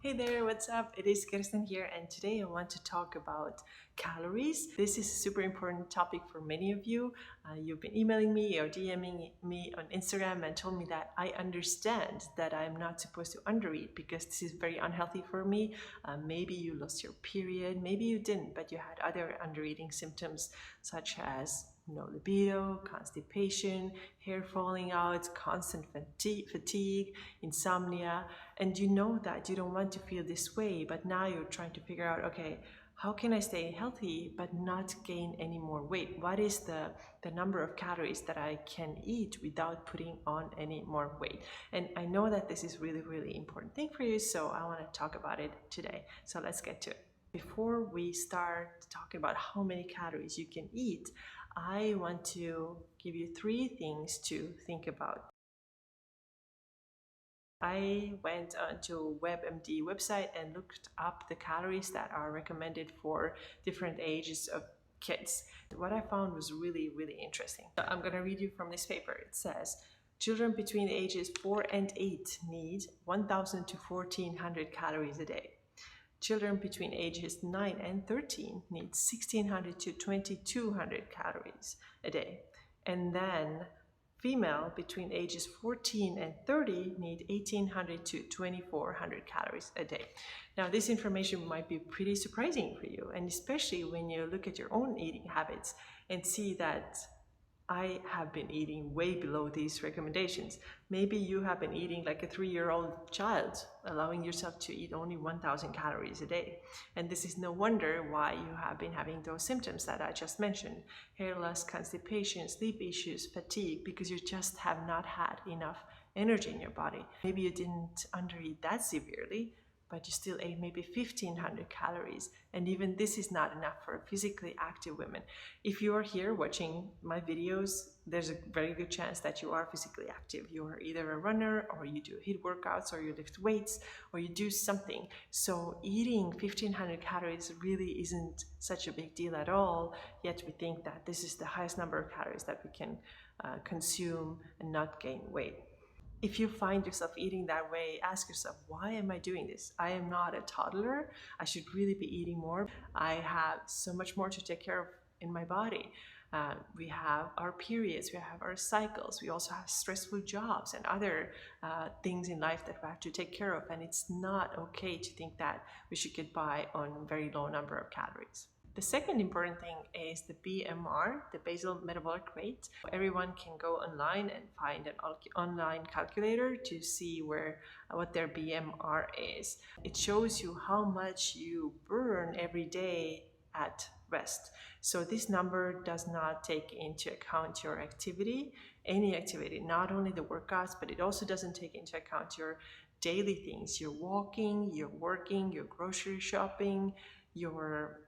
Hey there, what's up? It is Kirsten here, and today I want to talk about calories. This is a super important topic for many of you. You've been emailing me or DMing me on Instagram and told me that I understand that I'm not supposed to undereat because this is very unhealthy for me. Maybe you lost your period, maybe you didn't, but you had other undereating symptoms such as no libido, constipation, hair falling out, constant fatigue, insomnia, and you know that you don't want to feel this way, but now you're trying to figure out, okay, how can I stay healthy but not gain any more weight? What is the number of calories that I can eat without putting on any more weight? And I know that this is really important thing for you, so I want to talk about it today. So let's get to it. Before we start talking about how many calories you can eat, I want to give you 3 things to think about. I went onto WebMD website and looked up the calories that are recommended for different ages of kids. What I found was really interesting. I'm going to read you from this paper. It says, children between ages 4 and 8 need 1,000 to 1,400 calories a day. Children between ages 9 and 13 need 1,600 to 2,200 calories a day. And then female between ages 14 and 30 need 1,800 to 2,400 calories a day. Now, this information might be pretty surprising for you, and especially when you look at your own eating habits and see that I have been eating way below these recommendations. Maybe you have been eating like a 3-year-old child, allowing yourself to eat only 1,000 calories a day. And this is no wonder why you have been having those symptoms that I just mentioned: hair loss, constipation, sleep issues, fatigue, because you just have not had enough energy in your body. Maybe you didn't undereat that severely, but you still ate maybe 1,500 calories. And even this is not enough for physically active women. If you are here watching my videos, there's a very good chance that you are physically active. You are either a runner, or you do HIIT workouts, or you lift weights, or you do something. So eating 1,500 calories really isn't such a big deal at all, yet we think that this is the highest number of calories that we can consume and not gain weight. If you find yourself eating that way, ask yourself, why am I doing this? I am not a toddler. I should really be eating more. I have so much more to take care of in my body. We have our periods, we have our cycles, we also have stressful jobs and other things in life that we have to take care of. And it's not okay to think that we should get by on a very low number of calories. The second important thing is the BMR, the basal metabolic rate. Everyone can go online and find an online calculator to see what their BMR is. It shows you how much you burn every day at rest. So this number does not take into account your activity, any activity, not only the workouts, but it also doesn't take into account your daily things. You're walking, you're working, you're grocery shopping, your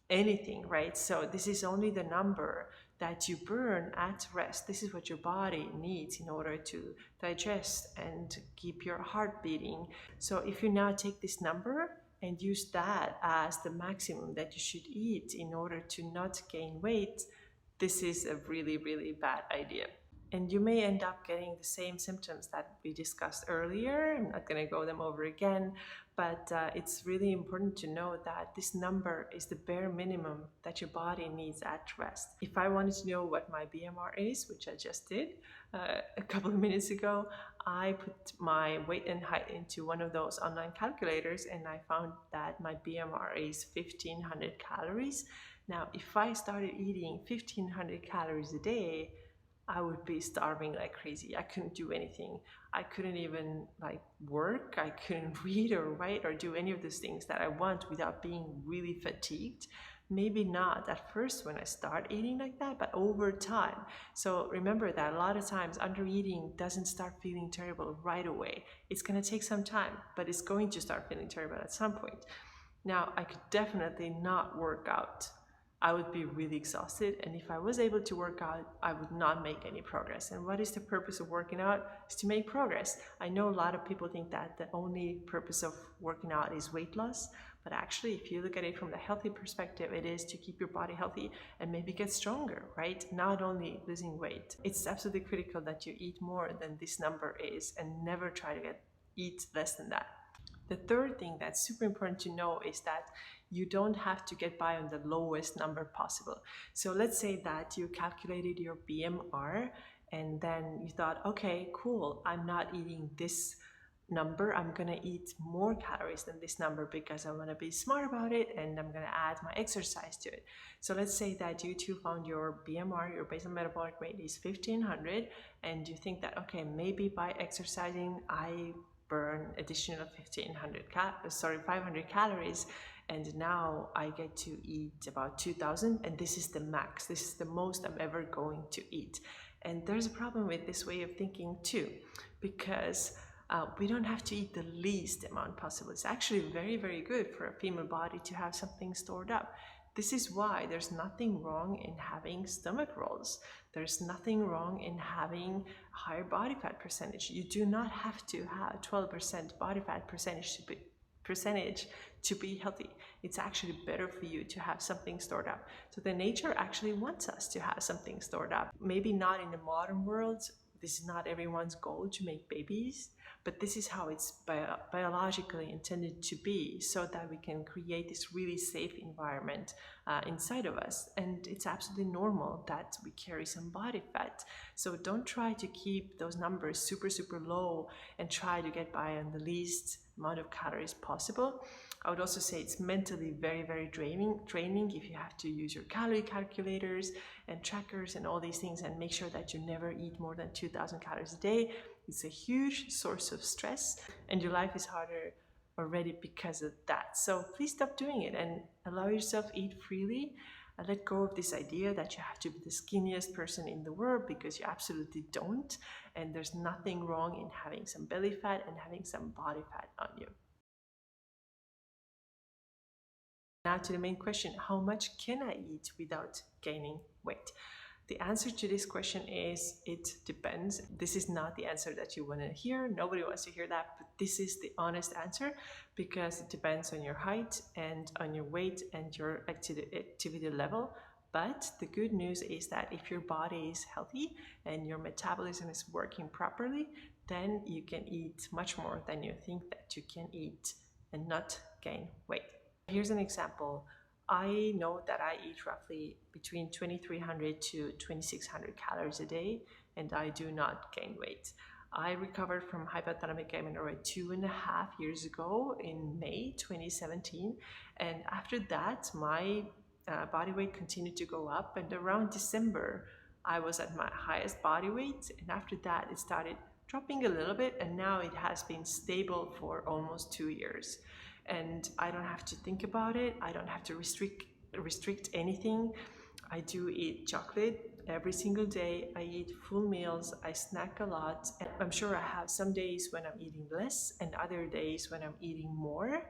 anything, right? So this is only the number that you burn at rest. This is what your body needs in order to digest and keep your heart beating. So if you now take this number and use that as the maximum that you should eat in order to not gain weight, this is a really bad idea. And you may end up getting the same symptoms that we discussed earlier. I'm not going to go them over again, but it's really important to know that this number is the bare minimum that your body needs at rest. If I wanted to know what my BMR is, which I just did a couple of minutes ago, I put my weight and height into one of those online calculators, and I found that my BMR is 1,500 calories. Now, if I started eating 1,500 calories a day, I would be starving like crazy. I couldn't do anything. I couldn't even work. I couldn't read or write or do any of those things that I want without being really fatigued. Maybe not at first when I start eating like that, but over time. So remember that a lot of times under eating doesn't start feeling terrible right away. It's going to take some time, but it's going to start feeling terrible at some point. Now, I could definitely not work out. I would be really exhausted, and if I was able to work out, I would not make any progress. And what is the purpose of working out? Is to make progress. I know a lot of people think that the only purpose of working out is weight loss, but actually, if you look at it from the healthy perspective, it is to keep your body healthy and maybe get stronger, right? Not only losing weight. It's absolutely critical that you eat more than this number is and never try to eat less than that. The third thing that's super important to know is that you don't have to get by on the lowest number possible. So let's say that you calculated your BMR and then you thought, okay, cool, I'm not eating this number, I'm gonna eat more calories than this number because I want to be smart about it and I'm gonna add my exercise to it. So let's say that you two found your BMR, your basal metabolic rate is 1500, and you think that, okay, maybe by exercising I burn additional 500 calories, and now I get to eat about 2000, and this is the max, this is the most I'm ever going to eat. And there's a problem with this way of thinking too, because we don't have to eat the least amount possible. It's actually very, very good for a female body to have something stored up. This is why there's nothing wrong in having stomach rolls. There's nothing wrong in having higher body fat percentage. You do not have to have 12% body fat percentage to be healthy. It's actually better for you to have something stored up. So the nature actually wants us to have something stored up. Maybe not in the modern world. This is not everyone's goal to make babies, but this is how it's biologically intended to be, so that we can create this really safe environment inside of us. And it's absolutely normal that we carry some body fat. So don't try to keep those numbers super, super low and try to get by on the least amount of calories possible. I would also say it's mentally very, very draining if you have to use your calorie calculators and trackers and all these things and make sure that you never eat more than 2000 calories a day. It's a huge source of stress, and your life is harder already because of that. So please stop doing it and allow yourself to eat freely. And let go of this idea that you have to be the skinniest person in the world, because you absolutely don't. And there's nothing wrong in having some belly fat and having some body fat on you. Now to the main question, how much can I eat without gaining weight? The answer to this question is it depends. This is not the answer that you want to hear. Nobody wants to hear that, but this is the honest answer, because it depends on your height and on your weight and your activity level. But the good news is that if your body is healthy and your metabolism is working properly, then you can eat much more than you think that you can eat and not gain weight. Here's an example. I know that I eat roughly between 2300 to 2600 calories a day, and I do not gain weight. I recovered from hypothalamic amenorrhea 2.5 years ago in May 2017, and after that my body weight continued to go up, and around December I was at my highest body weight, and after that it started dropping a little bit, and now it has been stable for almost 2 years. And I don't have to think about it. I don't have to restrict anything. I do eat chocolate every single day. I eat full meals. I snack a lot. And I'm sure I have some days when I'm eating less and other days when I'm eating more.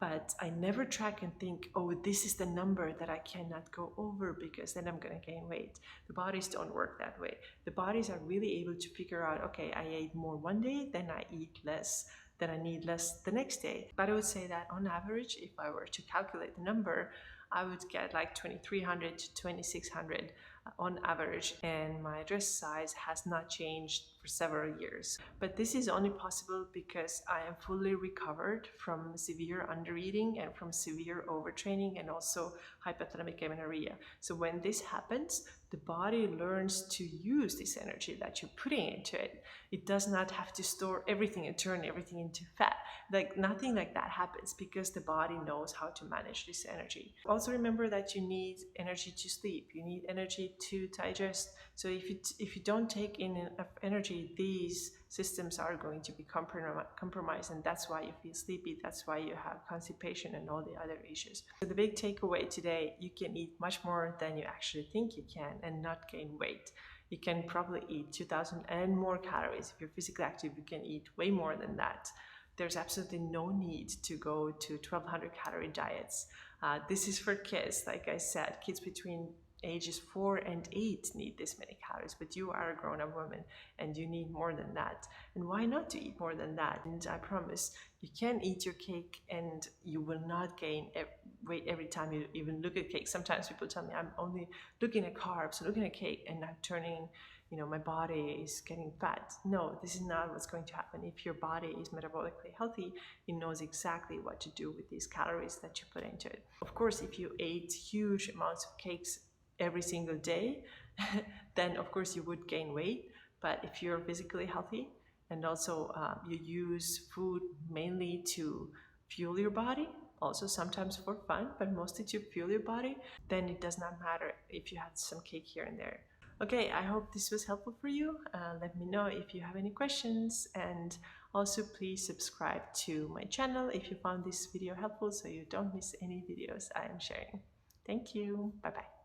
But I never track and think, oh, this is the number that I cannot go over because then I'm going to gain weight. The bodies don't work that way. The bodies are really able to figure out, okay, I ate more one day, then I eat less, then I need less the next day. But I would say that on average, if I were to calculate the number, I would get like 2300 to 2600 on average, and my dress size has not changed for several years. But this is only possible because I am fully recovered from severe undereating and from severe overtraining and also hypothalamic amenorrhea. So when this happens, the body learns to use this energy that you're putting into it. It does not have to store everything and turn everything into fat. Like nothing like that happens because the body knows how to manage this energy. Also remember that you need energy to sleep. You need energy to digest. So if you don't take in enough energy, these systems are going to be compromised, and that's why you feel sleepy. That's why you have constipation and all the other issues. So the big takeaway today, you can eat much more than you actually think you can and not gain weight. You can probably eat 2000 and more calories. If you're physically active, you can eat way more than that. There's absolutely no need to go to 1200 calorie diets. This is for kids, like I said, kids between ages 4 and 8 need this many calories, but you are a grown-up woman and you need more than that. And why not to eat more than that? And I promise you can eat your cake and you will not gain weight every time you even look at cake. Sometimes people tell me I'm only looking at carbs, looking at cake, and I'm turning my body is getting fat. No, this is not what's going to happen. If your body is metabolically healthy, it knows exactly what to do with these calories that you put into it. Of course, if you ate huge amounts of cakes every single day, then of course you would gain weight. But if you're physically healthy and also you use food mainly to fuel your body, also sometimes for fun, but mostly to fuel your body, then it does not matter if you had some cake here and there. Okay, I hope this was helpful for you. Let me know if you have any questions, and also please subscribe to my channel if you found this video helpful so you don't miss any videos I am sharing. Thank you. Bye bye.